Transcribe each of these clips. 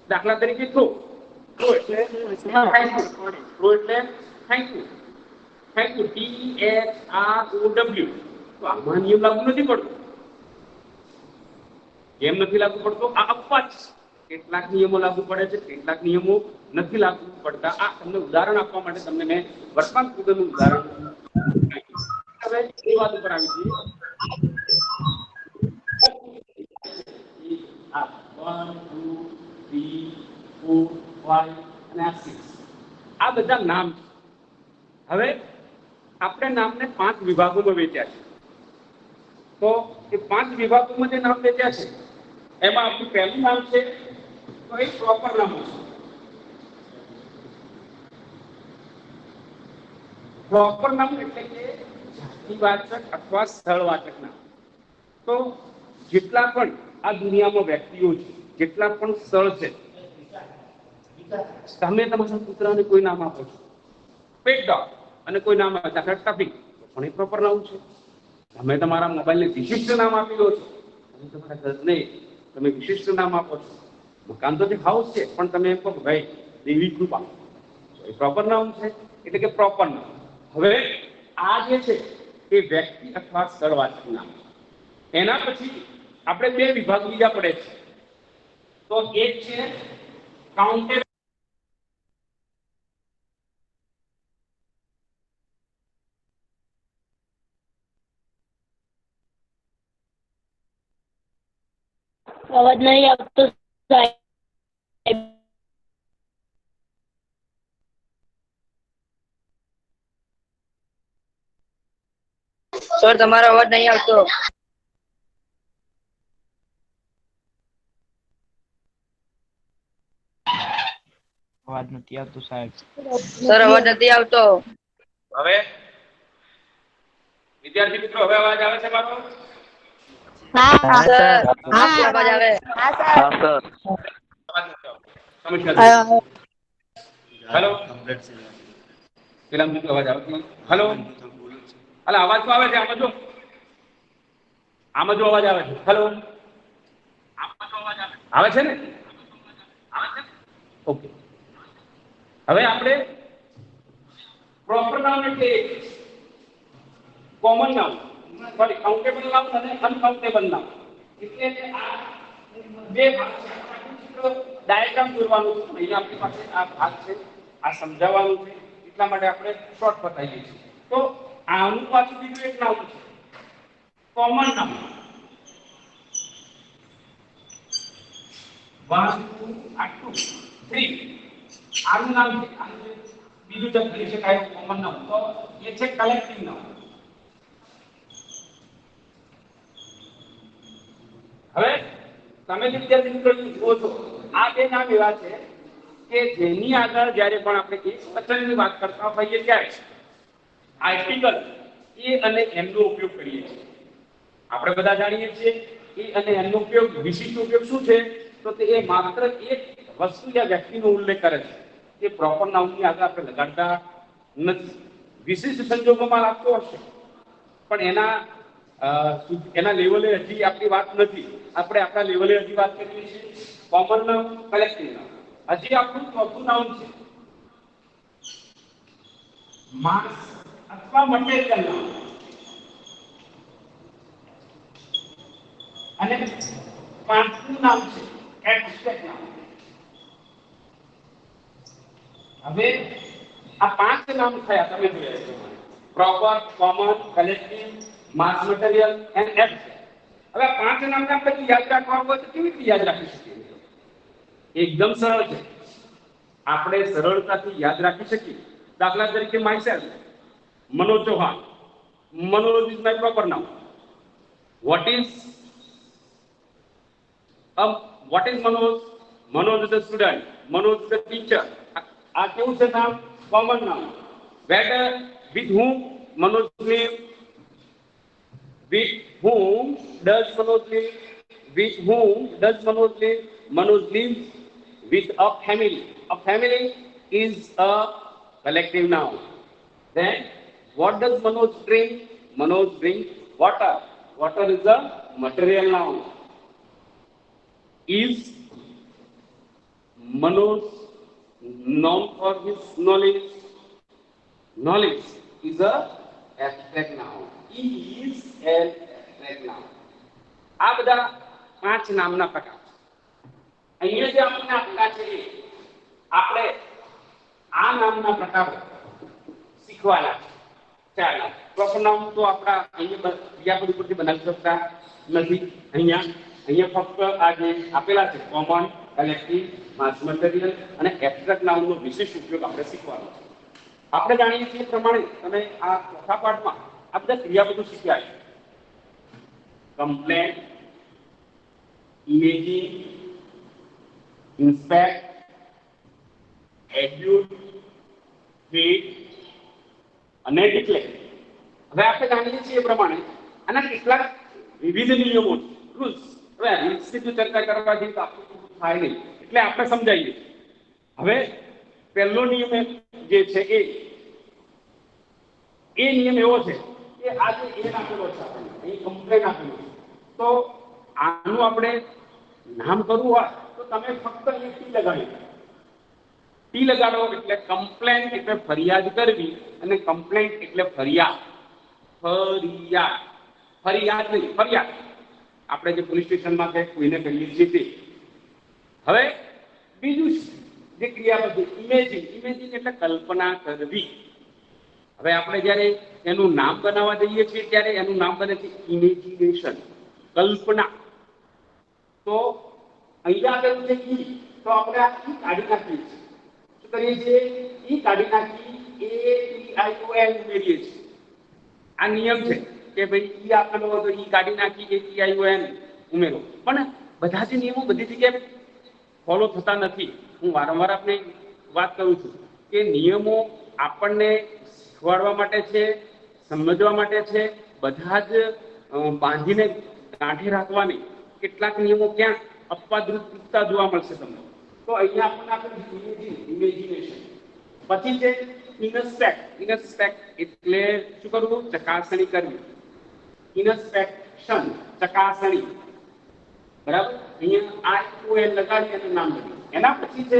દાખલા તરીકે થ્રો એટલે થેન્ક યુ, થ્રો એટલે thank you, thank you, THROW. તો આમાં નિયમ લાગુ નથી પડતો. કેમ નથી લાગુ પડતો? આ અપવાદ છે. કેટલાક નિયમો લાગુ પડે છે, કેટલાક નિયમો નથી લાગુ પડતા. આ તમને ઉદાહરણ આપવા માટે તમને મેં વર્તમાન પદનું ઉદાહરણ. હવે એ વાત ઉપર આવી જઈએ. આ 1 2 3 4 5 અને આ 6 આ બધા નામ છે. હવે આપણે નામને 5 વિભાગોમાં વેચ્યા છે. તો એ 5 વિભાગોમાં જે નામ વેચ્યા છે એમાં આપણું પહેલું નામ છે તો એ પ્રોપર નામ છે. પ્રોપર નામ એટલે કે જાતિવાચક અથવા સ્થળવાચક નામ. તો જેટલા પણ આ દુનિયામાં વ્યક્તિઓ છે, જેટલા પણ સ્થળ છે, તમે તમારા પુત્રને કોઈ નામ આપો છો, પેટ ડોગ, અને કોઈ નામ આપે દાખલા ટફિક, પણ એ પ્રોપર નામ છે. તમે તમારા મોબાઈલને વિશિષ્ટ નામ આપી દો છો, તમે તમારા ઘરને તમે વિશિષ્ટ નામ આપો છો. મકાન તો જે હાઉસ છે, પણ તમે એમ કહો ભાઈ દેવી કૃપા, એ પ્રોપર નામ છે. એટલે કે પ્રોપર નામ. હવે આ જે છે એ વ્યક્તિ અથવા સ્થળવાચક નામ. એના પછી આપણે 2 વિભાગ બીજા પડે છે. તો એક છે કાઉન્ટેબલ. અવાજ નહીં આવતો સાહેબ. સર તમારો અવાજ નહીં આવતો. અવાજ નથી આવતો સાહેબ. સર અવાજ નથી આવતો. હવે વિદ્યાર્થી મિત્રો હવે અવાજ આવે છે મારો? હા સર હા અવાજ આવે. હા સર. સમસ્યા હેલો પેલા મિત્રો અવાજ આવે છે. હેલો અલા અવાજ તો આવે છે. આમાં જો અવાજ આવે છે. હેલો આવે છે ને? ઓકે. હવે આપણે પ્રોપર નામ એટલે કોમન નામ, સોરી કાઉન્ટેબલ નામ અને અનકાઉન્ટેબલ નામ. એટલે આ 2 ભાગ છે. ડાયાગ્રામ દોરવાનું છે. અહીંયા આપણી પાસે આ ભાગ છે, આ સમજાવવાનું છે. એટલા માટે આપણે શોર્ટ બતાવીએ છીએ. તો આનું પાછું બીજું એક નામ છે કોમન નામ. 1 2 3 આનું નામ છે. બીજું ચેક કરી શકાય કોમન નામ. તો એ છે કલેક્ટિવ નામ. હવે તમે જે વિદ્યાર્થી મિત્રો જુઓ છો, આ 2 નામ એવા છે કે જેની આગળ જ્યારે પણ આપણે એક વચનની વાત કરતા હોઈએ ત્યારે આર્ટિકલ એ અને એમનો ઉપયોગ કરીએ છીએ. આપણે બધા જાણીએ છીએ એ અને એમનો ઉપયોગ, વિશિષ્ટ ઉપયોગ શું છે? તો તે એ માત્ર એક વસ્તુ યા વ્યક્તિનો ઉલ્લેખ કરે છે. એ પ્રોપર નાઉનની આગળ આપણે લગાડતા નથી. વિશિષ્ટ સંજોગોમાં લાગતો હશે, પણ એના લેવલે હજી આપણી વાત નથી. આપણે આપણા લેવલે હજી વાત કરીએ છીએ કોમન નામ, કલેક્ટિવ નામ. હજી આપણું ચોથું નામ છે માસ અથવા મટીરીયલ નામ. અને 5મું નામ છે એબ્સ્ટ્રેક્ટ નામ. હવે આ 5 નામ થયા તમે જોયા છો: proper, common, collective, mass material and abstract. હવે આ 5 નામને આપણે યાદ રાખવા હોય તો કેવી રીતે યાદ રાખી શકીએ? એકદમ સરળ છે. આપણે સરળતાથી યાદ રાખી શકીએ. દાખલા તરીકે myself, Manoj Chauhan. Manoj is my proper નામ. what is Manoj? Manoj is a student. Manoj is a teacher. આ કેવું છે નામ? કોમન નામ. whether with whom Manoj live, with whom does Manoj live, with whom does Manoj live? Manoj lives with a family. A family is a collective noun. Then what does Manoj drink? Manoj drinks water. Water is a material noun. Is Manoj, known for his knowledge. Knowledge is a abstract noun. He is an abstract noun. આ બધા 5 નામના પ્રકાર છે. અહીંયા જે આપણને આપેલા છે આપણે આ નામના પ્રકારો શીખવાના છે. ચાલો પ્રોપર નામ તો આપણા અહીંયા બીજા પર ઉપરથી બનાવી શકતા નથી. અહીંયા ફક્ત આ જે આપેલા છે કોમન, કલેક્ટિવ, માસ મટીરિયલ અને એબ્સ્ટ્રેક્ટ નાઉનનો વિશેષ ઉપયોગ આપણે શીખવાનો છે. આપણે જાણીએ છીએ પ્રમાણે તમે આ ચોથા પાઠમાં આ બધા ક્રિયાપદો શીખ્યા છે. કમ્પ્લેન, ઇમેજિંગ, ઇન્સ્પેક્ટ, એડ્યુટ, ફીડ અને ડિક્લેર. હવે આપણે જાણીએ છીએ એ પ્રમાણે આના કેટલાક વિવિધ નિયમો છે, રૂલ્સ. હવે રૂલ્સની જો ચર્ચા કરવા જઈએ તો આપણું થાય નહીં, એટલે આપણે સમજાવીએ. હવે પહેલો નિયમ જે છે એ નિયમ એવો છે કે આ જે એ આપેલો છે આપણને અહીં કમ્પ્લેન આપેલો છે, તો આનું આપણે નામ કરવું હોય તો તમે ફક્ત અહીં ટી લગાડી દો. ટી લગાડો એટલે કમ્પ્લેન એટલે ફરિયાદ કરવી અને કમ્પ્લેન્ટ એટલે ફરિયાદ. ફરિયાદ નહીં, ફરિયાદ આપણે જે પોલીસ સ્ટેશનમાં કે કોઈને કરીએ છીએ તે. હવે બીજું જે ક્રિયાપદ ઇમેજિંગ એટલે કલ્પના કરવી. હવે આપણે જ્યારે એનું નામ બનાવવા જઈએ છીએ ત્યારે એનું નામ બને છે ઇમેજિનેશન, કલ્પના. તો અહીંયા આપેલું છે ઈ, તો આપણે આ ઈ કાઢી નાખીએ છીએ. શું કરીએ છીએ? ઈ કાઢી નાખી ATION ઉમેરીએ છીએ. આ નિયમ છે કે ભાઈ ઈ આપેલો હોય તો ઈ કાઢી નાખી ATION ઉમેરો. પણ બધા જ નિયમો બધી જગ્યાએ ફોલો થતા નથી. હું વારંવાર આપને વાત કરું છું કે નિયમો આપણને શીખવાડવા માટે છે, સમજવા માટે છે. બધા જ બાંધીને ગાંઠે રાખવાની. કેટલાક નિયમો ક્યાં અપવાદરૂપતા જોવા મળશે તમને. તો અહીંયા આપણને ઇમેજિનેશન. પછી છે ઇન્સ્પેક્ટ એટલે શું કરવું? ચકાસણી કરવી. ઇન્સ્પેક્શન ચકાસણી, બરાબર. અહીંયા ION લગાડી અને નામ લખ્યું. એના પછી છે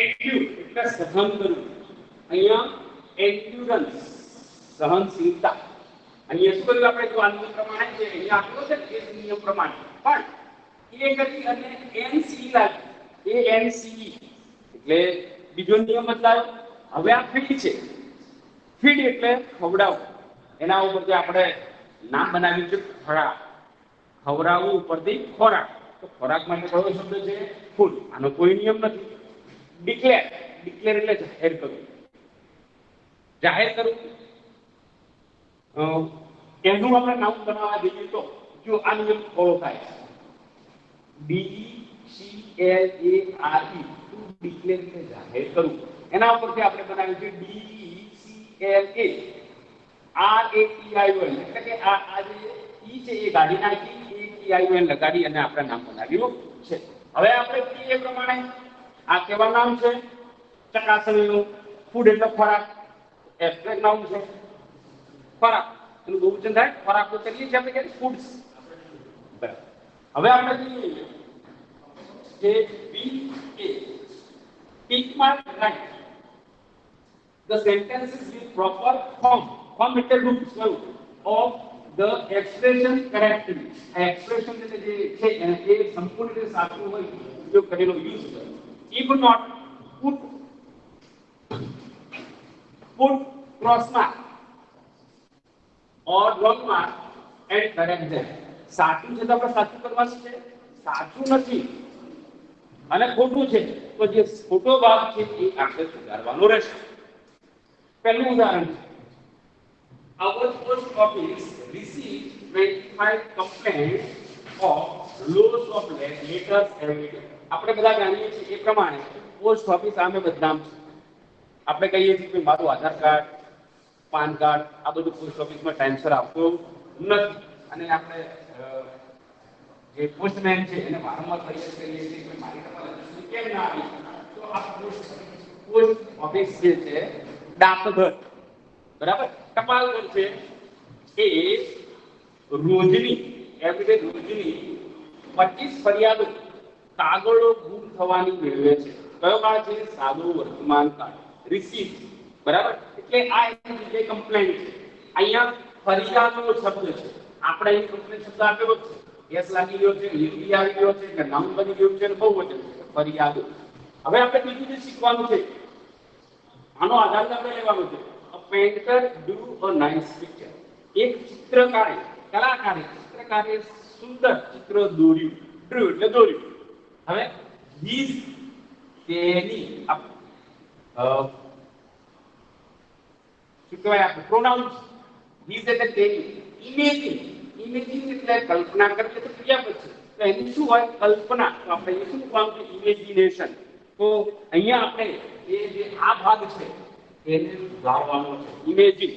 એન્ડ્યુર એટલે સહન કરવું. અહીંયા એન્ડ્યુરન્સ સહનશીલતા. અહીંયા શું કર્યું આપણે? જો આ નિયમ પ્રમાણે છે અહીંયા આપ્યો છે એ નિયમ પ્રમાણે, પણ એ કરી અને NCE લાગી. ANCE એટલે બીજો નિયમ બદલાયો. હવે આ ફીડ છે. ફીડ એટલે ખવડાવવું. એના ઉપરથી આપણે નામ બનાવ્યું છે ખોરાક. ખવડાવવું ઉપરથી ખોરાક. તો ખોરાક માટે કયો શબ્દ છે? ફૂડ. આનો કોઈ નિયમ નથી. ડિક્લેર એટલે જાહેર કરવું. જાહેર કરવું એનું આપણે નામ બનાવવા જઈએ તો જો આ નિયમ ફોલો થાય DECLARE ટુ ડિક્લેર એટલે જાહેર કરવું. એના ઉપરથી આપણે બનાવ્યું છે DECLARATION એટલે કે આ જે ઈ છે એ ગાડી નાખી ATION લગાડી અને આપણે નામ બનાવ્યું છે. હવે આપણે એ પ્રમાણે આ કેવા નામ છે? ચકાસણીનું. ફૂડ એટલે ખોરાક. એબ્સ્ટ્રેક્ટ નાઉન છે ખોરાક. એનું બહુવચન થાય ખોરાક. તો કરીએ છીએ આપણે કે ફૂડ્સ. બરાબર. હવે આપણે જોઈએ કે tick mark right the sentences with proper form એટલે રૂપ સ્વરૂપ of the expression correctly. expression એટલે જે છે એ સંપૂર્ણ રીતે સાચું હોય ઉપયોગ કરેલો યુઝ કરો. if not put cross mark or wrong mark and correct them. સાચું છે તો આપણે સાચું કરવાનું છે, સાચું નથી અને ખોટું છે તો જે ખોટો ભાગ છે એ આપણે સુધારવાનો રહેશે. પહેલું ઉદાહરણ છે our post office received 25 complaints of loss of letters every day. આપણે બધા જાણીએ છીએ એ પ્રમાણે પોસ્ટ ઓફિસ સામે બદનામ છે. આપણે કહીએ છીએ કે મારું આધાર કાર્ડ, પાન કાર્ડ આ બધું પોસ્ટ ઓફિસમાં ટાઈમસર આવતું નથી અને આપણે જે પોસ્ટમેન છે એને વારંવાર ફરિયાદ કરીએ છીએ કે મારી તમારા દૃષ્ટિ કેમ ના આવી. તો આ પોસ્ટ ઓફિસ જે છે ડાકઘર, બરાબર, ટપાલ ઘર છે એ રોજની એવરીડે રોજની 25 ફરિયાદો કાગળો ગુમ થવાની મેળવે છે. કયો કાળ છે? સાદો વર્તમાન કાળ, રિસીવ. બરાબર, એટલે આ એક કમ્પ્લેન્ટ છે. અહીંયા ફરિયાદનો શબ્દ છે. આપણે અહીં કમ્પ્લેન્ટ શબ્દ આપેલો છે, એસ લાગી ગયો છે, લીટી આવી ગયો છે, કે નામ બની ગયું છે, બહુવચન છે, ફરિયાદો. હવે આપણે બીજું જે શીખવાનું છે, આનો આધાર આપણે લેવાનો છે. A painter do a nice picture. એક ચિત્રકારે, કલાકારે, ચિત્રકારે સુંદર ચિત્ર દોર્યું. ડ્રુ એટલે દોર્યું. હવે હીઝ, તેની, શું કહેવાય આપણે પ્રોનાઉન્સ. હીઝ એટલે તેની. ઇમેજિન, ઇમેજિન એટલે કલ્પના કરે એટલે ક્રિયાપદ છે. તો એની શું હોય? કલ્પના. તો આપણે એ શું કામ છે? ઇમેજિનેશન. તો અહીંયા આપણે એ જે આ ભાગ છે એને સુધારવાનો છે. Imagine,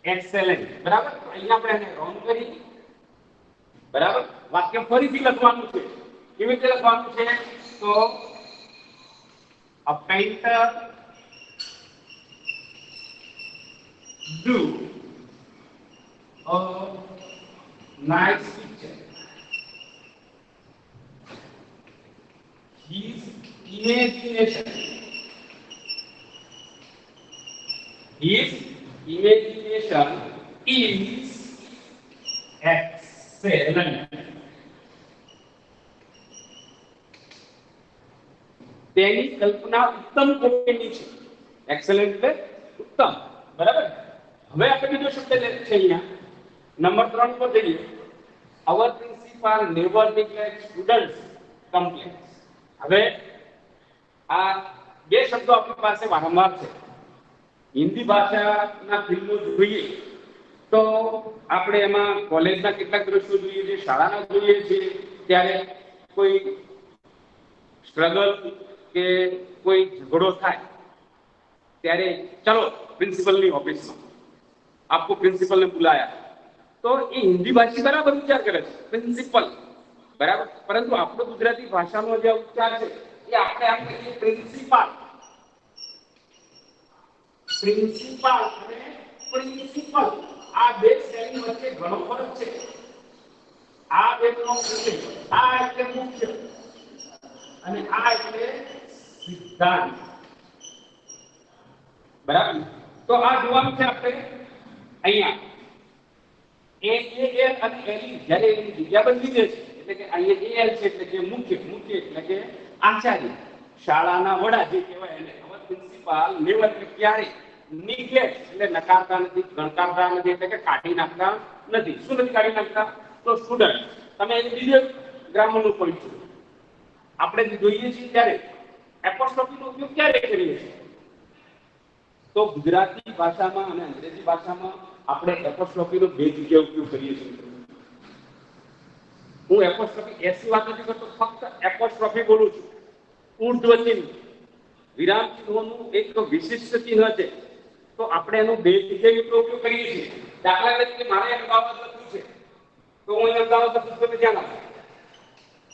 excellent. બરાબર, તો અહીંયા આપણે એને રોંગ કરી. બરાબર, વાક્ય ફરીથી લખવાનું છે. કેવી રીતે લખવાનું છે? તો a painter do a nice picture. His imagination is excellent. તેની કલ્પના ઉત્તમ કોટીની છે. એક્સેલન્ટ એટલે ઉત્તમ. બરાબર, હવે આપણે બીજો શબ્દ લે છે અહીંયા નંબર 3 પર જઈએ. our principal never neglect students complaints. હવે આ બે શબ્દો આપણી પાસે વારંવાર છે. હિન્દી ભાષાના ફિલ્મો જોઈએ તો આપણે એમાં કોલેજના કેટલાક દ્રશ્યો જોઈએ છે, શાળાના જોઈએ છે, ત્યારે કોઈ સ્ટ્રગલ કે કોઈ ઝઘડો થાય ત્યારે ચલો પ્રિન્સિપલની ઓફિસમાં, આપકો પ્રિન્સિપલને બુલાયા. તો એ હિન્દી ભાષી બરાબર ઉચ્ચાર કરે છે પ્રિન્સિપલ, બરાબર, પરંતુ આપણો ગુજરાતી ભાષાનો જે ઉચ્ચાર છે એ આપણે આમ કહીએ પ્રિન્સિપાલ. પ્રિન્સિપાલ અને પ્રિન્સિપલ આ બે શબ્દો વચ્ચે ઘણો ફરક છે. આ બેનો આ એટલે મુખ્ય અને આ એટલે સિદ્ધાંત. બરાબર, તો આ જોવાનું છે આપણે અહીંયા એ અને એની જ્યારે એની જગ્યા બદલી દે છે એટલે કે અહીંયા એલ છે એટલે કે મુખ્ય એટલે કે આચાર્ય, શાળાના વડા જે કહેવાય એને. હવે પ્રિન્સિપાલ નેવર એટલે ક્યારે, નિગ્લેક્ટ એટલે નકારતા નથી, ગણકારતા નથી, એટલે કે કાઢી નાખતા નથી. શું નથી કાઢી નાખતા? તો સ્ટુડન્ટ. તમે બીજો ગ્રામરનું પોઈન્ટ છે. આપણે જોઈએ છીએ ત્યારે એપોસ્ટ્રોફીનો ઉપયોગ ક્યારે કરીએ છીએ? તો ગુજરાતી ભાષામાં અને અંગ્રેજી ભાષામાં આપણે એપોસ્ટ્રોફીનો બે જગ્યાએ ઉપયોગ કરીએ છીએ. હું એપોસ્ટ્રોફી એસી વાત નથી કરતો, ફક્ત એપોસ્ટ્રોફી બોલું છું. ઉર્ધ્વ ચિહ્ન, વિરામ ચિહ્નોનું એક વિશિષ્ટ ચિહ્ન છે. તો આપણે એનો બે જગ્યાએ ઉપયોગ કરીએ છીએ. દાખલા તરીકે મારે અમદાવાદ લખવું છે તો હું અમદાવાદ લખું છું, ધ્યાન આપો.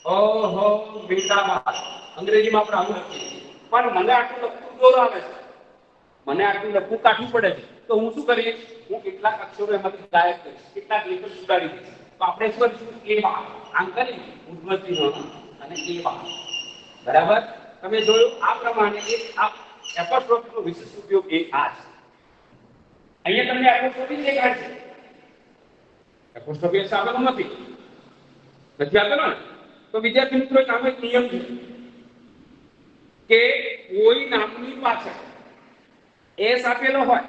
ઓહો મિતાબાદ અંગ્રેજીમાં આપણે આવું લખીએ, પણ મને આટલું લખવું જોર આવે છે, મને આટલું લખવું કાઢવું પડે છે. તો હું શું કરીશ? હું કેટલાક અક્ષરો એમાંથી ગાયબ કરીશ, કેટલાક લેખો સુધારી દઈશ. તો આપણે શું કરીશું? એ બાદ આમ કરી ઉદ્ધવચિહ્ન અને એ બાદ. બરાબર, તમે જોયું આ પ્રમાણે એક આ એપોસ્ટ્રોફીનો વિશેષ ઉપયોગ એ આ છે. અહીંયા તમને એપોસ્ટ્રોફી દેખાય છે. એપોસ્ટ્રોફી આપેલો નથી આપેલો ને. તો વિદ્યાર્થી મિત્રો આનો એક નિયમ છે કે કોઈ નામની પાછળ એસ આપેલો હોય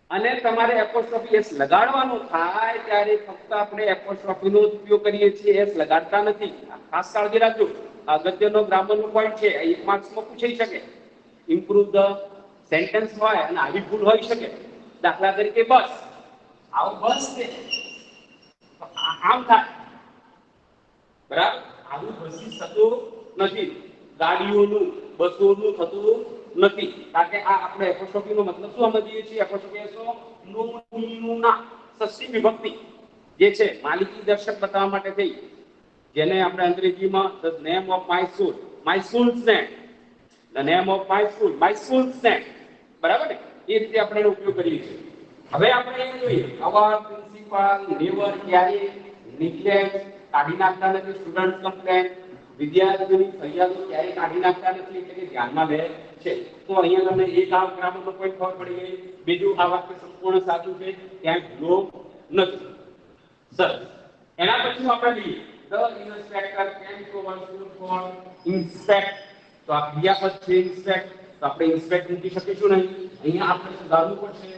અને તમારે એપોસ્ટ્રોફી એસ લગાડવાનો થાય ત્યારે ફક્ત આપણે એપોસ્ટ્રોફીનો ઉપયોગ કરીએ છીએ, એસ લગાડતા નથી. ખાસ કાળજી રાખજો. આ ગદ્યનો ગ્રામરનો પોઈન્ટ છે, એક માર્ક્સમાં પૂછાઈ શકે. ઇમ્પ્રુવ ધ સેન્ટેન્સ હોય અને આવી ભૂલ હોઈ શકે. દાખલા તરીકે બસ, આવું બસ છે આમ થાય, બરાબર, આવું બસી થતું નથી. ગાડીઓનું બસોનું થતું નથી. કારણ કે આ આપણે એપોસ્ટ્રોફીનો મતલબ શું સમજીએ છીએ? એપોસ્ટ્રોફી નોના ષષ્ઠી વિભક્તિ જે છે માલિકી દર્શક બતાવવા માટે થઈ, જેને આપણે અંગ્રેજીમાં the name of my school, my schools name, the name of my school, my schools name. બરાબર ને? એ રીતે આપણે એનો ઉપયોગ કરીએ છીએ. હવે આપણે એ જોઈએ અવર પ્રિન્સિપાલ નેવર ક્યારે નિગ્લેક્ટ કાઢી નાખતા નથી. સ્ટુડન્ટ કમ્પ્લેન, વિદ્યાર્થીઓની ફરિયાદો ક્યારેય કાઢી નાખતા નથી, એટલે કે ધ્યાનમાં લે છે. તો અહીંયા તમને એક આ ગ્રામરનો પોઈન્ટ ખબર પડી ગઈ. બીજું, આ વાક્ય સંપૂર્ણ સાચું છે, ક્યાંય ભૂલો નથી. સરસ. એના પછી આપણે લઈએ the inspector came to our school for inspect. તો આ ક્રિયાપદ છે inspect, તો આપણે inspect મૂકી શકીશું નહીં. અહીંયા આપણે સુધારવું પડશે.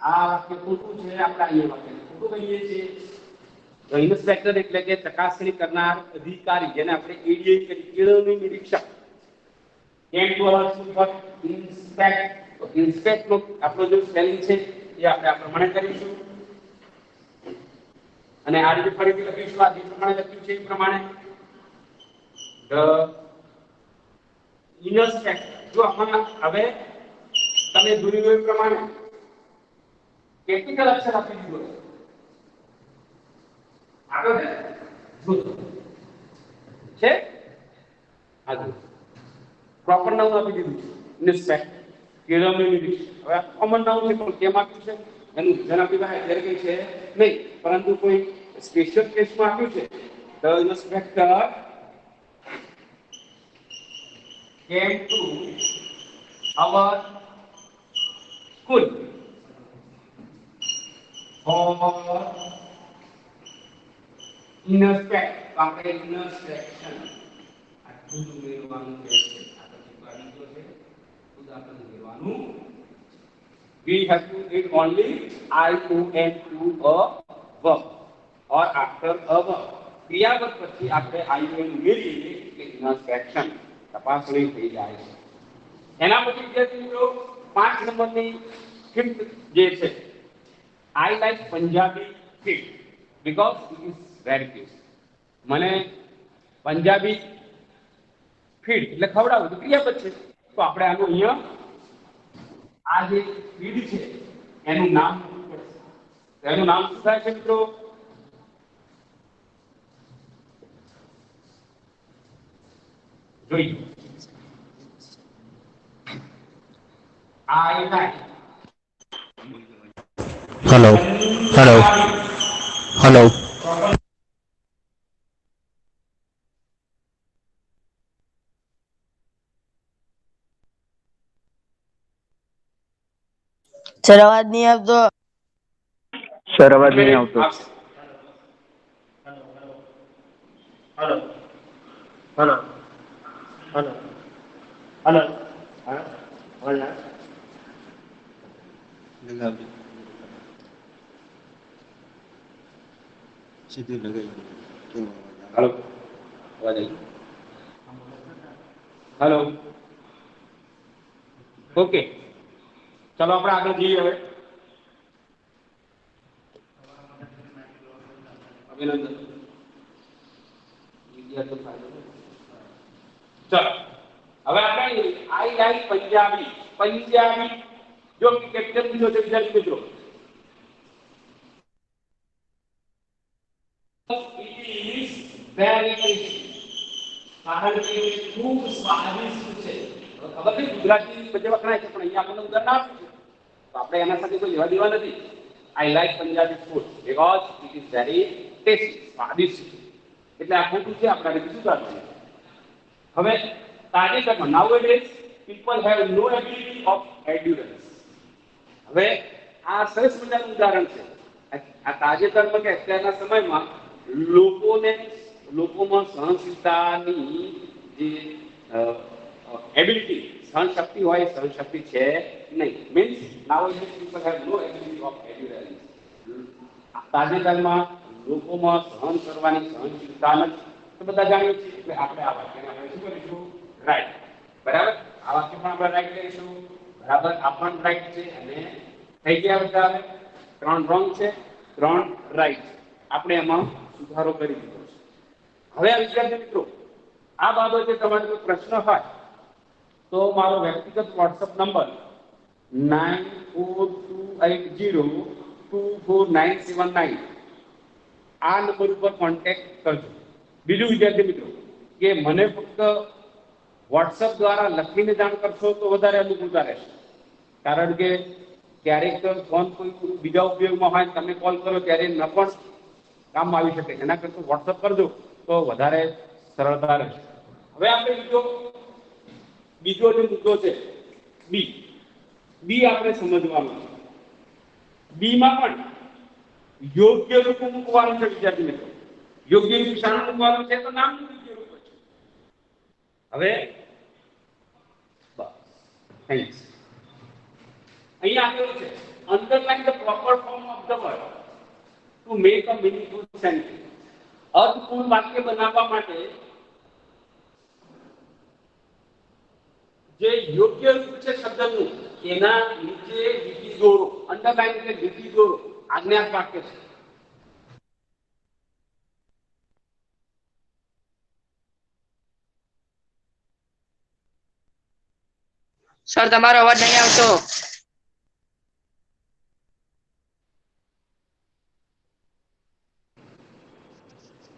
આ વાક્ય ખોટું છે, આપણે અહીંયા વાક્ય ખોટું કહીએ છીએ. તો ઇન્સ્પેક્ટર એટલે કે ચકાસણી કરનાર અધિકારી, જેને આપણે એડીએ કરી, કેળવણી નિરીક્ષક. came to our school for inspect. તો inspect નો આપણો જે સ્પેલિંગ છે એ આપણે આ પ્રમાણે કરીશું. અને આ રીતે ફરીથી લખીશું, આ જે પ્રમાણે લખ્યું છે એ પ્રમાણે. the inspector. જો આમાં હવે તમે જોયું એ પ્રમાણે કેપિટલ અક્ષર આપી દીધો આગળ છે, આગળ પ્રોપર નાઉન આપી દીધું છે ઇન્સ્પેક્ટર, કેળવણી નિરીક્ષક. હવે આ કોમન નાઉન છે પણ કેમ આપ્યું છે એનું વિધાન આપી પાસે અત્યારે કઈ છે નહીં, પરંતુ કોઈ સ્પેશિયલ કેસમાં આપ્યું છે. The inspector came to our school for inspection. આપણે inspection આટલું જ ઉમેરવાનું છે. આ પછી પાડીજો છે, ઉદાહરણ લેવાનું. We have to add only I-O-N to a verb or after a verb. ક્રિયાપદ પછી આપણે I-O-N ઉમેરીએ એટલે inspection, તપાસણી થઈ જાય છે. એના પછી વિદ્યાર્થી મિત્રો 5 નંબરની ફિફ્થ જે છે, I like Punjabi food because it is very tasty. મને પંજાબી ફીડ એટલે ખવડાવું તો ક્રિયાપદ છે, તો આપણે આનું અહીંયા આ જે ફીડ છે એનું નામ મૂકવું પડશે. એનું નામ શું થાય છે મિત્રો? જોઈએ. I like. Hello. Hello. Hello. Sir અવાજ નહીં આવતો. સર અવાજ નહીં આવતો. Hello. Hello. Hello. Hello. Hello. Hello, અવાજ આવી? હેલો, ઓકે, ચલો આપણે આગળ જઈએ. હવે અભિનંદન વિદ્યાર્થીઓ. ચલો હવે આપણે આઈ લાઈક પંજાબી. પંજાબી જો કેપ્ચર લીધો છે વિદ્યાર્થી મિત્રો. It is very tasty. કારણ કે ખૂબ સ્વાદિષ્ટ છે. ખબર છે ગુજરાતી બધે વખણાય છે પણ અહીંયા આપણને ઉદાહરણ આપ્યું છે તો આપણે એના સાથે કોઈ લેવા દેવા નથી. I like Punjabi food because it is very tasty. સ્વાદિષ્ટ એટલે આ ખોટું છે, આપણે આને સુધારવું. હવે તાજેતરમાં nowadays people have no ability of endurance. હવે આ સરસ મજાનું ઉદાહરણ છે. આ તાજેતરમાં કે અત્યારના સમયમાં લોકોમાં સહનશીલતાની જે એબિલિટી, સહનશક્તિ હોય, સહનશક્તિ છે નહીં. Means nowadays people have no ability of endurance. તાજેતરમાં લોકોમાં સહન કરવાની સહનશીલતા નથી. તો બધા જાણીએ છીએ એટલે આપણે આ વાક્યને આપણે શું કરીશું? રાઈટ. બરાબર, આ વાક્ય પણ આપણે રાઈટ કરીશું. બરાબર, આ પણ રાઈટ છે અને થઈ ગયા બધા. 3 રોંગ છે, 3 રાઈટ. આપણે એમાં સુધારો કરી દીધો છે. હવે આ વિદ્યાર્થી મિત્રો, આ બાબતે તમારે કોઈ પ્રશ્ન હોય તો મારો વ્યક્તિગત વોટ્સઅપ નંબર 9428024979 આ નંબર ઉપર કોન્ટેક્ટ કરજો. બીજું વિદ્યાર્થી મિત્રો કે મને ફક્ત વોટ્સઅપ દ્વારા લખીને જાણ કરશો તો વધારે અનુકૂળતા રહેશે. કારણ કે ક્યારેક ફોન કોઈ બીજા ઉપયોગમાં હોય, તમે કોલ કરો ત્યારે ન પણ કામમાં આવી શકે. એના કરતાં વોટ્સઅપ કરજો તો વધારે સરળતા રહેશે. હવે આપણે બીજો જે મુદ્દો છે બી આપણે સમજવાનું છે. બીમાં પણ યોગ્ય રૂપ મૂકવાનું છે વિદ્યાર્થી મિત્રો. યોગ્ય રૂપ શાનું મૂકવાનું છે? તો નામનું યોગ્ય રૂપ છે. હવે થેન્ક્સ. અહીંયા આપેલું છે underline the proper form of the word to make a meaningful sentence. અર્થપૂર્ણ વાક્ય બનાવવા માટે જે યોગ્ય રૂપ છે શબ્દનું એના નીચે લીટી દોરો. અંડરલાઈન એટલે લીટી દોરો. આજ્ઞાત વાક્ય છે. સર તમારો અવાજ નહીં આવતો.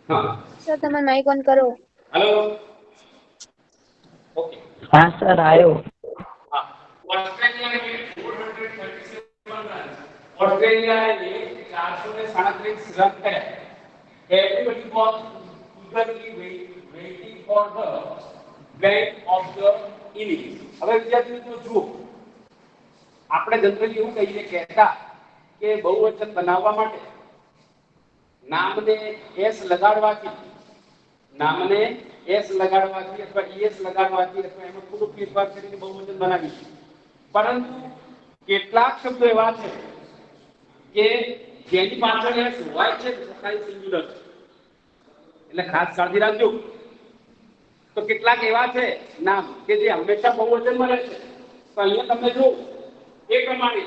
હા સર તમે માઇક ઓન કરો. હેલો. ઓકે. હા સર આવ્યો. હા. ઓસ્ટ્રેલિયાએ 437 રન કર્યા. Everybody was eagerly waiting for the blank of the innings. હવે વિદ્યાર્થી મિત્રો જુઓ, આપણે જનરલી એવું કહેતા કે બહુવચન બનાવવા માટે નામને એસ લગાડવાથી અથવા ઈએસ લગાડવાથી અથવા એમાં થોડું ફેરફાર કરીને બહુવચન બનાવીશું. પરંતુ કેટલાક શબ્દો એવા છે કે જેની પાછળ એસ હોય છે છતાં સિંગ્યુલર છે. એટલે ખાસ કાળજી રાખજો. તો કેટલાક એવા છે નામ કે જે હંમેશા બહુવચનમાં રહે છે. તો અહીંયા તમે જો એ પ્રમાણે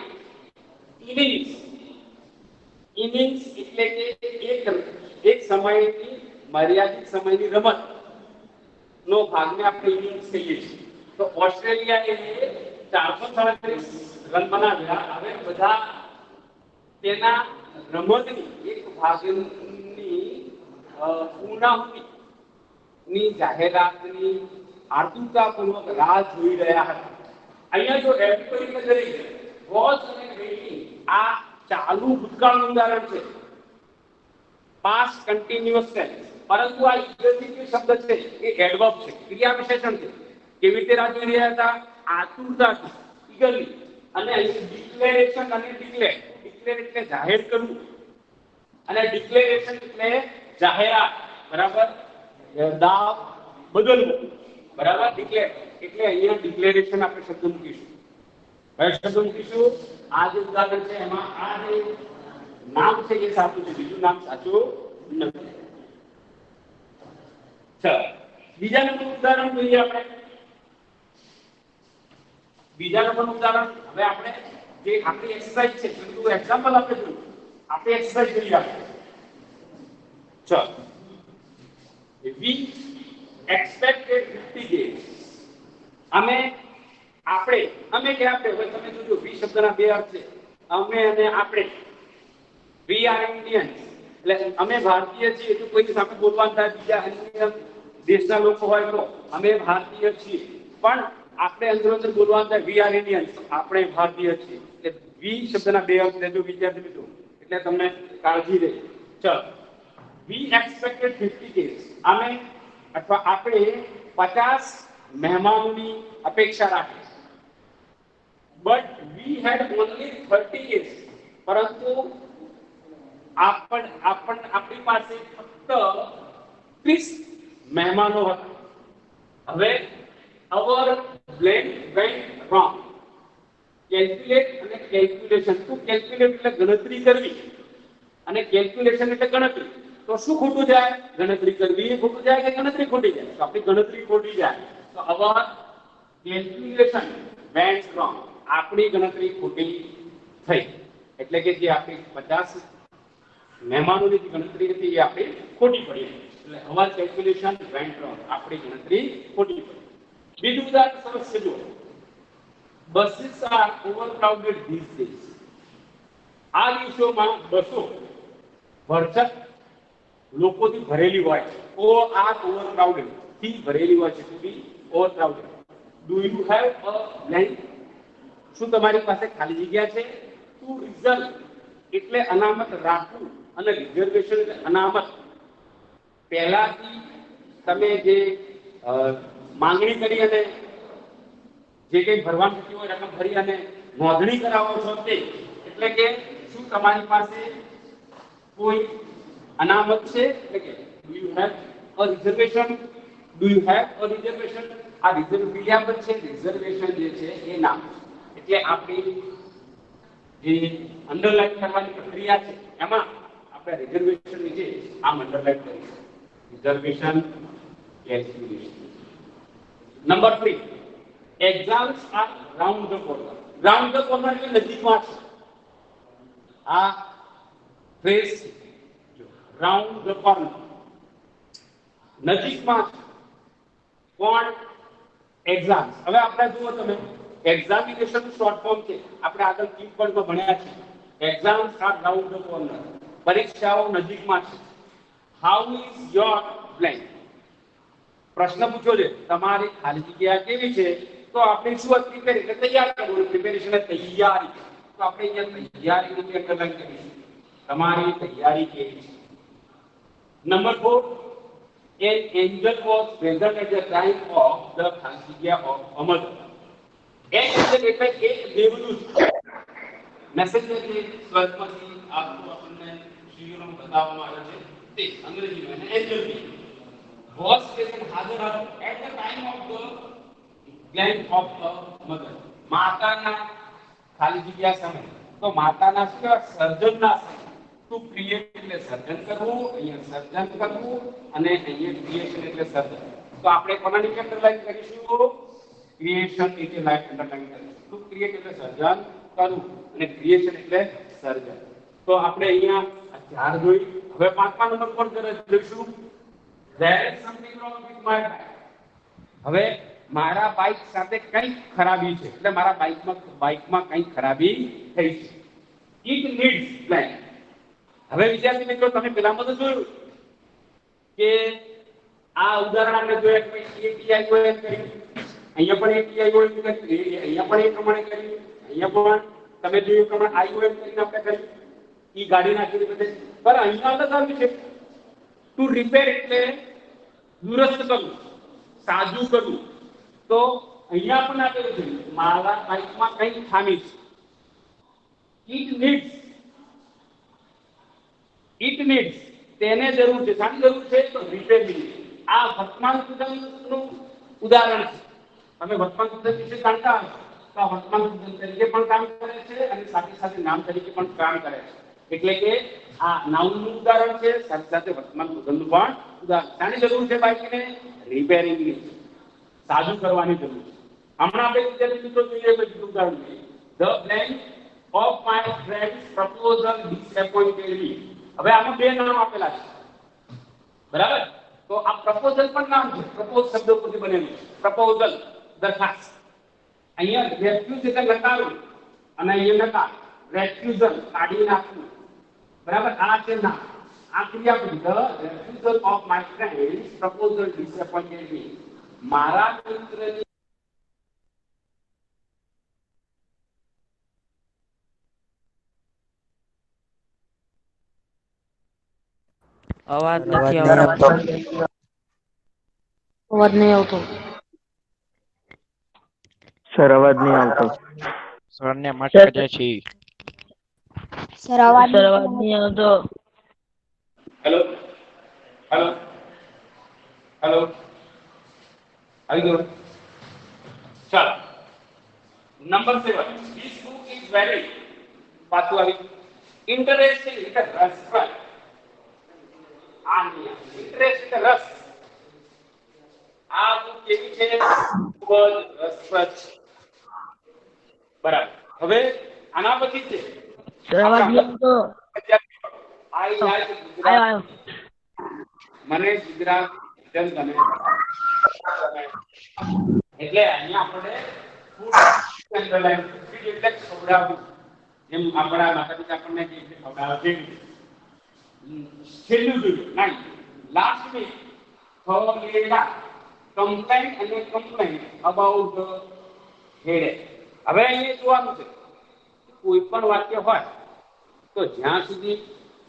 ઇનિંગ્સ એટલે કે એક સમયની મર્યાદિત સમયની રમત નો ભાગને આપણે ઇનિંગ્સ કહીએ છીએ. તો ઓસ્ટ્રેલિયાએ 437 રન બનાવ્યા. હવે બધા તેના રમતની એક ભાગની પૂર્ણાહુતિની જાહેરાતની આતુરતાપૂર્વક રાહ જોઈ રહ્યા હતા. અહીંયા જો એવરીબડી કરી વોચ અને વેઇટિંગ આ ચાલુ ભૂતકાળનું ઉદાહરણ છે. Past continuous tense. પરંતુ આ ઇગરલી શબ્દ છે એ એડવર્બ છે, ક્રિયા વિશેષણ છે. કેવી રીતે રાહ જોઈ રહ્યા હતા? આતુરતાથી, ઇગરલી. અને અહીં ડિક્લેરેશન અને ડિક્લેર એટલે જાહેર કરવું અને ડિક્લેરેશન એટલે જાહેરાત. બરાબર? દાવ બદલવું. બરાબર? ડિક્લેર એટલે અહીંયા ડિક્લેરેશન આપણે શબ્દ મૂકીશું. કયો શબ્દ મૂકીશું? આ જે ઉદાહરણ છે એમાં આ જે નામ છે એ સાચું છે, બીજું નામ સાચું નથી. ચાલો બીજા નંબરનું ઉદાહરણ જોઈએ આપણે. બીજા નંબરનું ઉદાહરણ હવે આપણે જે આપણી એક્સરસાઇઝ છે એનું એક્ઝામ્પલ આપણે જોઈએ. આપણે એક્સરસાઇઝ જોઈએ આપણે. ચાલો we expected 50 days. અમે કે આપણે હવે તમે જોજો વી શબ્દના બે અર્થ છે. અમે અને આપણે. we are Indians. એટલે અમે ભારતીય છીએ. તો કોઈની સામે બોલવાનું થાય બીજા અન્ય દેશના લોકો હોય તો અમે ભારતીય છીએ. પણ આપણે અંદર બોલવાનું થાય we are Indians. આપણે ભારતીય છીએ. એટલે વી શબ્દના બે અર્થ લેજો વિદ્યાર્થી મિત્રો. એટલે તમને કાળજી રહે. ચલો we expected 50 days. અમે અથવા આપણે 50 મહેમાનોની અપેક્ષા રાખી. but we had only 30 days. પરંતુ આપણી પાસે ફક્ત 30 મહેમાનો હતા. હવે our blend went wrong. Calculate અને કેલ્ક્યુલેશન. તો કેલ્ક્યુલેટ એટલે ગણતરી કરવી અને કેલ્ક્યુલેશન એટલે ગણતરી. તો શું ખોટું જાય? ગણતરી કરવી ખોટું જાય કે ગણતરી ખોટી જાય? તો આપણી ગણતરી ખોટી જાય. તો our calculation went wrong. આપણી ગણતરી ખોટી થઈ. એટલે કે જે આપણી 50 મહેમાનોની ગણતરી હતી એ આપણી ખોટી પડી. એટલે our calculation went wrong. આપણી ગણતરી ખોટી પડી. બીજું ઉદાહરણ સરસ છે જુઓ. buses are overcrowded these days. આ દિવસોમાં બસો ભરચક લોકોથી ભરેલી હોય છે. overcrowded થી ભરેલી હોય છે. to be overcrowded. do you have a blank? શું તમારી પાસે ખાલી જગ્યા છે? to reserve એટલે અનામત રાખવું અને રિઝર્વેશન એટલે અનામત. પહેલાથી તમે જે માંગણી કરી અને જે કંઈ ભરવાનું થતું હોય રકમ ભરી અને નોંધણી કરાવો છો તે, એટલે કે શું તમારી પાસે કોઈ અનામત છે? એટલે કે do you have a reservation? Do you have a reservation? આ રિઝર્વેશન છે, રિઝર્વેશન જે છે એ નામ. એટલે આપણી જે અંડરલાઈન કરવાની પ્રક્રિયા છે એમાં આપણે રિઝર્વેશન નીચે આમ અંડરલાઈન કરીશું. Reservation calculation. Number 3, exams are round the corner. Round the corner એટલે નજીકમાં છે. આ ફ્રેઝ જો રાઉન્ડ ધ કોર્નર, નજીકમાં છે. કોણ? એક્ઝામ્સ. હવે આપણે જુઓ તમે એક્ઝામિનેશન શોર્ટ ફોર્મ છે. આપણે આગળ કીપર્ડમાં ભણ્યા છે. Exams are round the corner. પરીક્ષાઓ નજીકમાં છે. How is your blank? પ્રશ્ન પૂછ્યો છે તમારી ખાલી જગ્યા કેવી છે? તો આપણે શું પ્રિપેર એટલે તૈયાર કરવું. પ્રિપેરેશન એટલે તૈયારી. તો આપણે અહીંયા તૈયારી નથી અંડરલાઈન કરીશું. તમારી તૈયારી કેવી છે? Number 4, an angel was present at the time of the ખાલી of Amad. એક angel એટલે એક દેવદૂત. મેસેજ છે સ્વર્ગમાંથી આપણને શિરોમાં બતાવવામાં આવે છે તે અંગ્રેજીમાં એન્જલ was present હાજર at the time of the blank of the mother. માતાના ખાલી જગ્યા સમય. તો માતાના શું સર્જનના સમય. ટુ ક્રિએટ એટલે સર્જન કરવું, અહીંયા સર્જન કરવું અને અહીંયા ક્રિએશન એટલે સર્જન. તો આપણે કોનાની અંડરલાઈન કરીશું? ક્રિએશન એટલે લાઈન અંડરલાઈન કરીશું. ટુ ક્રિએટ એટલે સર્જન કરવું અને ક્રિએશન એટલે સર્જન. તો આપણે અહીંયા આ ચાર જોઈ. હવે 5મા નંબર પર જોઈશું. There is something wrong with my bike. હવે મારા બાઇક સાથે કંઈક ખરાબી છે. એટલે મારા બાઇકમાં કંઈક ખરાબી થઈ છે. It needs blank. હવે વિદ્યાર્થી મિત્રો તમે પેલામાં તો જોયું કે આ ઉદાહરણ આપણે જોયા કે એટીઆઈ ઓએલ કર્યું, અહીંયા પણ એટીઆઈ ઓએલ કર્યું, અહીંયા પણ એ પ્રમાણે કર્યું, અહીંયા પણ તમે જોયું પ્રમાણે આઈઓએલ કરીને આપણે કર્યું. ઈ ગાડી નાખીને બધે. પણ અહીંયા અલગ આવ્યું છે. ટુ રિપેર એટલે દુરસ્ત કરવું, સાજું કરવું. તો અહીંયા પણ આપેલું છે મારા બાઇકમાં કંઈક ખામી છે. ઇટ નીડ્સ તેને જરૂર છે. શાની જરૂર છે? તો રિપેરિંગ. આ વર્તમાન સૂચનનું ઉદાહરણ છે. તમે વર્તમાન સૂચન વિશે જાણતા હશો તો આ વર્તમાન સૂચન તરીકે પણ કામ કરે છે અને સાથે સાથે નામ તરીકે પણ કામ કરે છે. એટલે કે આ નાઉનનું ઉદાહરણ છે, સાથે સાથે વર્તમાન સૂચનનું પણ ઉદાહરણ. શાની જરૂર છે બાઇકને? રિપેરિંગની, સાજું કરવાની જરૂર છે. હમણાં આપણે વિદ્યાર્થી મિત્રો જોઈએ બીજું ઉદાહરણ છે. The blank of my friends proposal disappointed me. હવે આમાં બે નામ આપેલા છે, બરાબર? તો આ પ્રપોઝલ પણ નામ છે. પ્રપોઝ શબ્દ પરથી બનેલું છે. પ્રપોઝલ દરખાસ્ત. અહીંયા રેફ્યુઝ એટલે નકારવું અને અહીંયા નકાર. રેફ્યુઝલ કાઢી નાખવું, બરાબર? આ છે નામ. આ ક્રિયાપદ. The refusal of my friends proposal disappointed me. મારા મિત્રની અવાજ નથી આવતો. અવાજ નહીં આવતો. સર અવાજ નહીં આવતો. સરને મત કર્યા છે. સર અવાજ નહીં આવતો. હેલો હેલો હેલો આવી ગયો. ચાલો number 7. This book is very પાછું આવી ઇન્ટરેસ્ટિંગ એટલે રસપ્રદ. આ ઇન્ટરેસ્ટ રસ. આ બુક કેવી છે? ખૂબ જ રસપ્રદ છે. બરાબર. હવે આના પછી છે સર અવાજ નહીં આવતો. આયો. મને ગુજરાત એકદમ ગમે. એટલે અહીંયા આપણે ફૂડ અંડરલાઈન એટલે ખવડાવવું. જેમ આપણા માતા પિતા આપણને જે ખવડાવે છે. છેલ્લું જોયું નહીં. લાસ્ટ વીક ખવલેલા કમ્પ્લેન અને કમ્પ્લેન અબાઉટ હેડેક. હવે અહીંયા જોવાનું છે કોઈ પણ વાક્ય હોય તો જ્યાં સુધી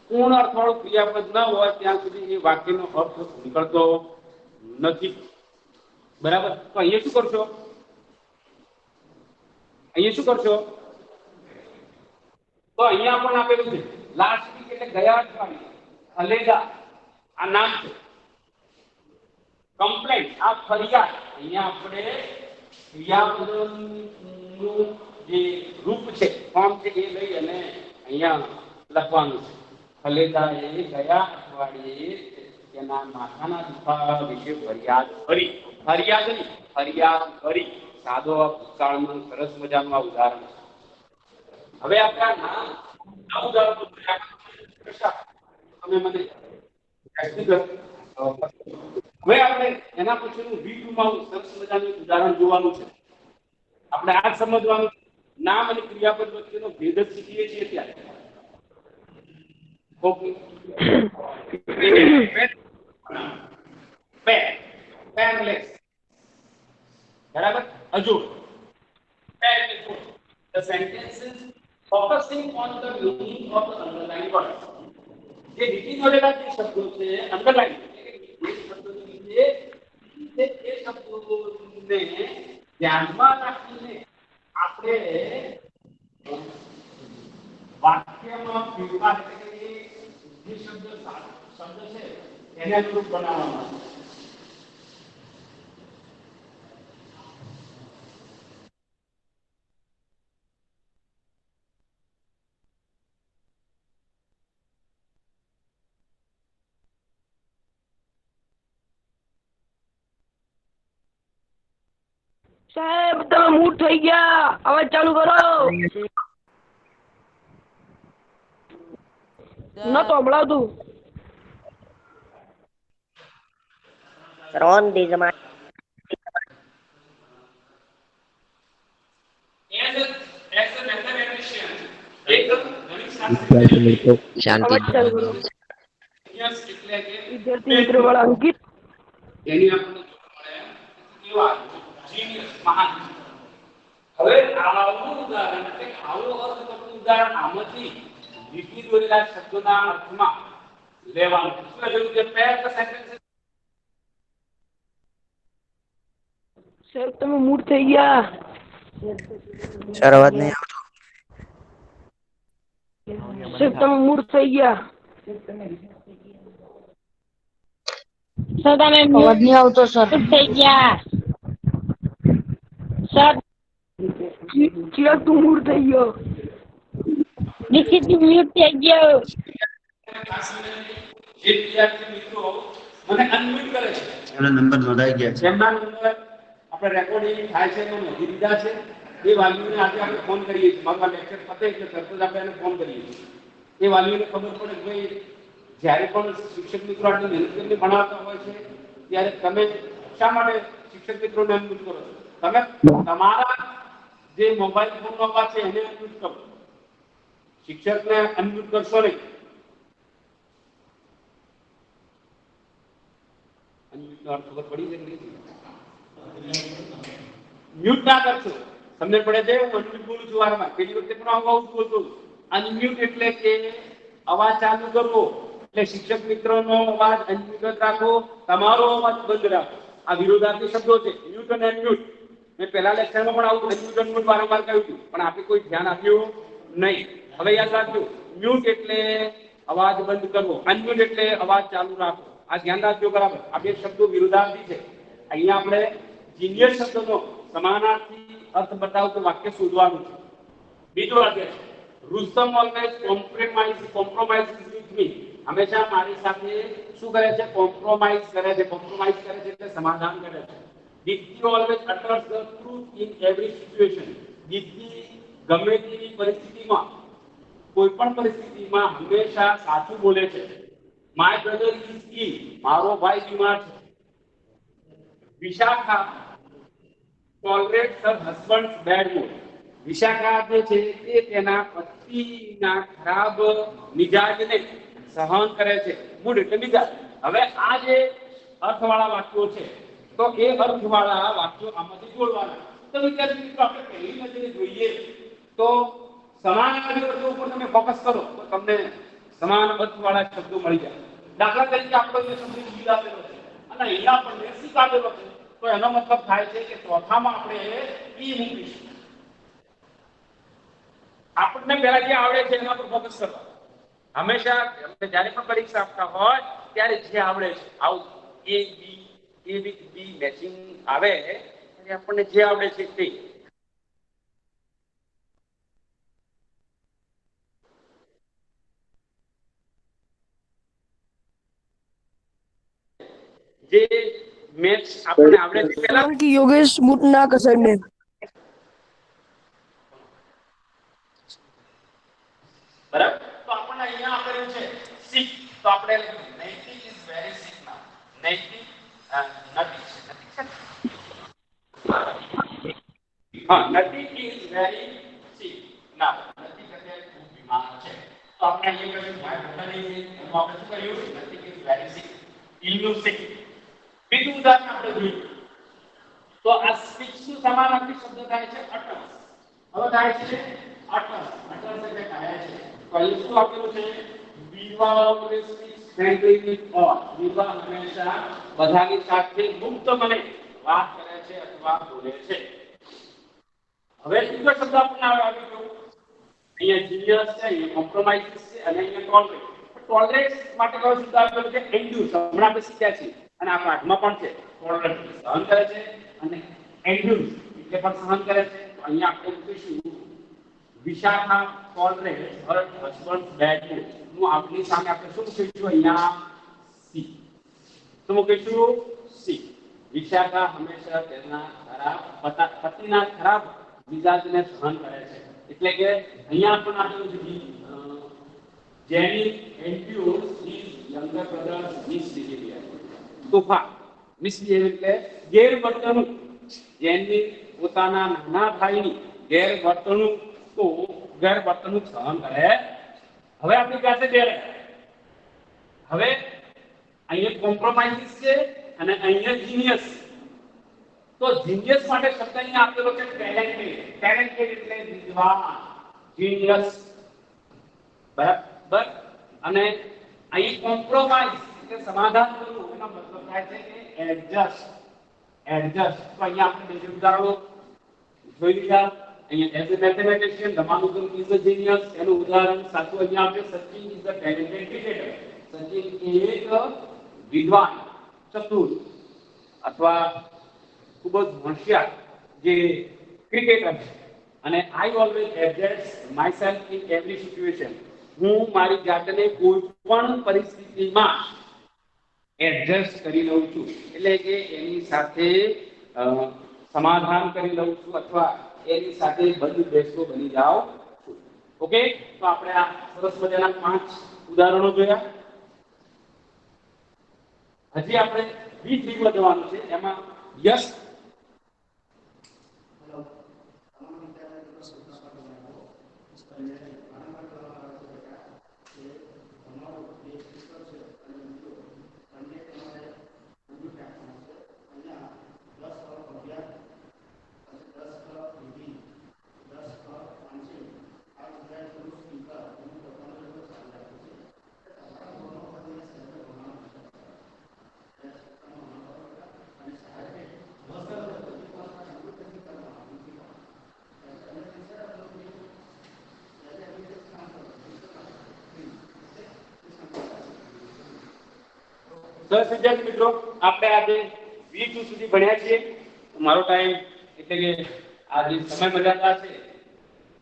પૂર્ણ અર્થવાળું ક્રિયાપદ ન હોય ત્યાં સુધી એ વાક્યનો અર્થ નીકળતો નથી. બરાબર? તો અહીંયા શું કરશો? અહીંયા શું કરશો? તો અહીંયા પણ આપેલું છે લાસ્ટ વીક એટલે ગયા અઠવાડિયે અલેદા આ નામ છે. કમ્પ્લેન્ટ આ ફરિયાદ. અહીંયા આપણે ક્રિયાપદનું જે રૂપ છે ફોર્મ છે એ લઈ અને અહીંયા લખવાનું છે. અલેદાએ ગયા અઠવાડિયે તેના માથાના દુખાવા વિશે ફરિયાદ કરી. ફરિયાદ નહીં, ફરિયાદ કરી. સાદો ભૂતકાળનું સરસ મજાનું આ ઉદાહરણ છે. હવે આપણે આ ઉદાહરણ તમે મને હવે આપણે એના પછીનું V2માં સરસ મજાનું ઉદાહરણ જોવાનું છે. આપણે આ સમજવાનું નામ અને ક્રિયાપદ વચ્ચેનો ભેદ જ શીખીએ છીએ ત્યારે. ઓકે. પેનલેસ બરાબર. હજુ the sentences focusing on the meaning of the underlined words. જે રીતિ જોડેલા જે શબ્દો છે અંડરલાઈન એ શબ્દોની રીતે એ શબ્દોને ધ્યાનમાં રાખીને આપણે વાક્યમાં ફેરફાર એટલે કે જે શબ્દ છે એને અનુરૂપ બનાવવામાં આવે. સાહેબ તમે મૂડ થઈ ગયા, અવાજ ચાલુ કરો. ન તો હમણાં Sir, on these my as a mathematician એક ગણિતશાસ્ત્રી અવાજ ચાલુ કરો. યસ એટલે કે વિદ્યાર્થી મિત્ર વાળા અંકિત એની આપણને કેવા જીનિયસ મહાન. હવે આવું ઉદાહરણ એટલે આવું અર્થઘટન ઉદાહરણ આમાંથી લીટી દોરેલા શબ્દોના અર્થમાં લેવાનું. શું જરૂર છે? પેર ધ સેન્ટેન્સીસ. સાહેબ તમે મૂડ થઈ ગયા. સર અવાજ નહીં આવતો. સાહેબ તમે મૂડ થઈ ગયા. સર તમે અવાજ નહીં આવતો સર. થઈ ગયા. સર ચિરાગ તું મૂડ થઈ ગયો. નિશ્ચિત મ્યુટ થઈ ગયો. જે વિદ્યાર્થી મિત્રો મને અનમ્યુટ કરે છે એમના નંબર નોંધાઈ ગયા છે. જેમના નંબર આપણે રેકોર્ડિંગ થાય છે એમાં નોંધી દીધા છે એ વાલીઓને આજે આપણે ફોન કરીએ છીએ. મારા લેક્ચર પતે એટલે તરત જ આપણે એને ફોન કરીએ છીએ. એ વાલીઓને ખબર પડે કે ભાઈ જ્યારે પણ શિક્ષક મિત્રો આટલી મહેનત કરીને ભણાવતા હોય છે ત્યારે તમે શા માટે શિક્ષક મિત્રોને અનમ્યુટ કરો છો? તમે તમારા જે મોબાઈલ ફોનનો અવાજ છે એને અનમ્યુટ કરો. શિક્ષકને અનમ્યુટ કરશો નહીં. અનમ્યુટનો અર્થ ખબર પડી છે કે નહીં? મ્યુટ ના કરશો. તમને પડે છે હું અનમ્યુટ બોલું છું વારંવાર. પેલી વખતે પણ આવું બોલતો. અનમ્યુટ એટલે કે અવાજ ચાલુ કરવો. એટલે શિક્ષક મિત્રોનો અવાજ અનમ્યુટ રાખો, તમારો અવાજ બંધ રાખો. આ વિરોધાર્થી શબ્દો છે મ્યુટ અને અનમ્યુટ. મેં પહેલા લેક્ચરમાં પણ આવું અનમ્યુટ અનમ્યુટ વારંવાર કહ્યું હતું પણ આપણે કોઈ ધ્યાન આપ્યું નહીં. હવે યાદ રાખજો, મ્યુટ એટલે અવાજ બંધ કરવો, અનમ્યુટ એટલે અવાજ ચાલુ રાખવો. આ ધ્યાન રાખજો બરાબર. આ બે શબ્દો વિરોધાર્થી છે. અહીંયા આપણે જીનિયર શબ્દનો સમાનાર્થી અર્થ બતાવતું વાક્ય શોધવાનું છે. બીજું વાક્ય છે Rustam always compromise with me. હંમેશા મારી સાથે શું કરે છે? કોમ્પ્રોમાઇઝ કરે છે. કોમ્પ્રોમાઇઝ કરે છે એટલે સમાધાન કરે છે. Deepti always utters the truth in every situation. Deepti ગમે તેવી પરિસ્થિતિમાં કોઈ પણ પરિસ્થિતિમાં હંમેશા સાચું બોલે છે. My brother is ill. મારો ભાઈ બીમાર છે. વિશાખા ટોલરેટ્સ હર હસબન્ડ્સ બેડ મૂડ. વિશાખા જે છે તે તેના પતિના ખરાબ મિજાજને સહન કરે છે. મૂડ એટલે મિજાજ. હવે આ જે અર્થવાળા વાક્યો છે તો એ અર્થવાળા વાક્યો આમાંથી જોડવાના. તો વિદ્યાર્થી મિત્રો આપણે પહેલી નજરે જોઈએ તો સમાનાર્થી શબ્દો ઉપર તમે ફોકસ કરો તો તમને સમાન અર્થવાળા શબ્દો મળી જાય. દાખલા તરીકે આપણો જે શબ્દ બી આપેલો છે અને અહીંયા આપણને સી આપેલો છે, તો એનો મતલબ થાય છે કે ચોથામાં આપણે ઈ મૂકીશું. આપણને પહેલા જે આવડે છે એના પર ફોકસ કરો. હંમેશા જ્યારે પણ પરીક્ષા આપતા હોય ત્યારે જે આવડે છે આવું એ બી મેચિંગ આવે ત્યારે આપણને જે આવડે છે તે. જે મેથ્સ આપણને આવડે છે પહેલા સોલંકી યોગેશ બુટના કસરને બરાબર. તો આપણને અહીંયા આપેલું છે સિક, તો આપણે નૈતિક ઇઝ વેરી સિક નાઉ. નૈતિક નૈતિક હા, નૈતિક ઇઝ વેરી સિક નાઉ. નૈતિક અત્યારે ખૂબ બીમાર છે. તો આપણે અહીંયા કહ્યું ભાઈ બધાની એનું આપણે શું કહ્યું? નૈતિક ઇઝ વેરી સિક. ઇલનું સિક. બીજું ઉદાહરણ આપણે જોઈએ તો આ સ્પીચ નું સમાનાર્થી શબ્દ થાય છે અટસ. હવે થાય છે અટસ. અટસ એટલે કહે છે. પહેલું શું આપેલું છે? વિવાહ always speaks frankly with all. વિવાહ હંમેશા બધાની સાથે મુક્ત મને વાત કરે છે અથવા બોલે છે. હવે બીજો શબ્દ આપણને આવી ગયો. અહીંયા જીનિયસ છે, અહીંયા કોમ્પ્રોમાઇઝિસ છે અને અહીંયા ટોલરેટ. ટોલરેટ માટે કયો શબ્દ આપેલો છે? એન્ડ્યુસ. હમણાં આપણે શીખ્યા છીએ અને આ પાઠમાં પણ છે. ટોલરેટ સહન કરે છે અને એન્ડ્યુસ એટલે પણ સહન કરે છે. તો અહીંયા આપણે મૂકીશું વિશાખા ટોલરેટ હર હસબન્ડ બેડનેસ. નું આપણી સામે આપણે શું મૂકીશું? અહીંયા સી. શું મૂકીશું? સી. વિશાખા હંમેશા તેના ખરાબ પતિના ખરાબ મિજાજને સહન કરે છે. એટલે કે અહીંયા પણ આપેલું છે જેની એન્ડ્યુસ હિઝ યંગર બ્રધર્સ મિસબિહેવિયર. તોફાન. મિસબિહેવિયર એટલે ગેરવર્તણૂક. જેની પોતાના નાના ભાઈની ગેરવર્તણૂક સહન કરે. હવે આપણી પાસે બે રહ્યા. હવે અહીંયા કોમ્પ્રોમાઇઝિસ છે અને અહીંયા જીનિયસ. તો જીનિયસ માટે શબ્દ અહીંયા આપેલો છે ટેલેન્ટેડ. ટેલેન્ટેડ એટલે વિદ્વાન. જીનિયસ. બરાબર. અને અહીં કોમ્પ્રોમાઇઝ એટલે સમાધાન કરવું. એનો મતલબ થાય છે કે એડજસ્ટ. એડજસ્ટ. તો અહીંયા આપણે બે ઉદાહરણો જોઈ લીધા. અહીંયા as a mathematician Ramanujan is a genius. એનું ઉદાહરણ સાચું અહીંયા આપણે Sachin is a talented cricketer. Sachin એક વિદ્વાન, ચતુર અથવા ખૂબ જ હોશિયાર જે ક્રિકેટર છે. અને I always adjust myself in every situation. હું મારી જાતને કોઈ પણ પરિસ્થિતિમાં એડજસ્ટ કરી લઉં છું. એટલે કે એની સાથે સમાધાન કરી લઉં છું અથવા એની સાથે બંધ બેસતો બની જાઉં છું. ઓકે. તો આપણે આ સરસ મજાના 5 ઉદાહરણો જોયા. હજી આપણે V3 માં જવાનું છે. એમાં યસ સરસ વિદ્યાર્થી મિત્રો, આપણે આજે V2 સુધી ભણ્યા છીએ. મારો ટાઈમ એટલે કે આ જે સમય મર્યાદા છે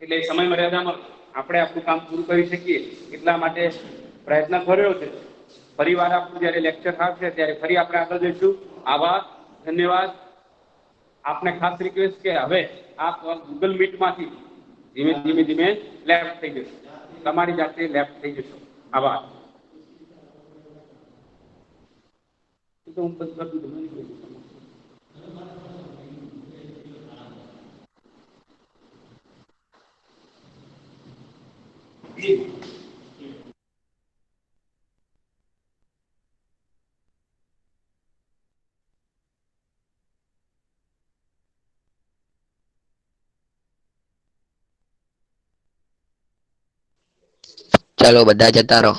એટલે સમય મર્યાદામાં આપણે આપણું કામ પૂરું કરી શકીએ એટલા માટે પ્રયત્ન કર્યો છે. ફરીવાર આપણું જ્યારે લેક્ચર આવશે ત્યારે ફરી આપણે આગળ જઈશું. આભાર, ધન્યવાદ. આપને ખાસ રિક્વેસ્ટ કે હવે આપ ગૂગલ મીટમાંથી ધીમે લેફ્ટ થઈ જશો. તમારી જાતે લેફ્ટ થઈ જશો. આભાર. તો હું પછી કરી દઉં. ચાલો બધા જતા રહો.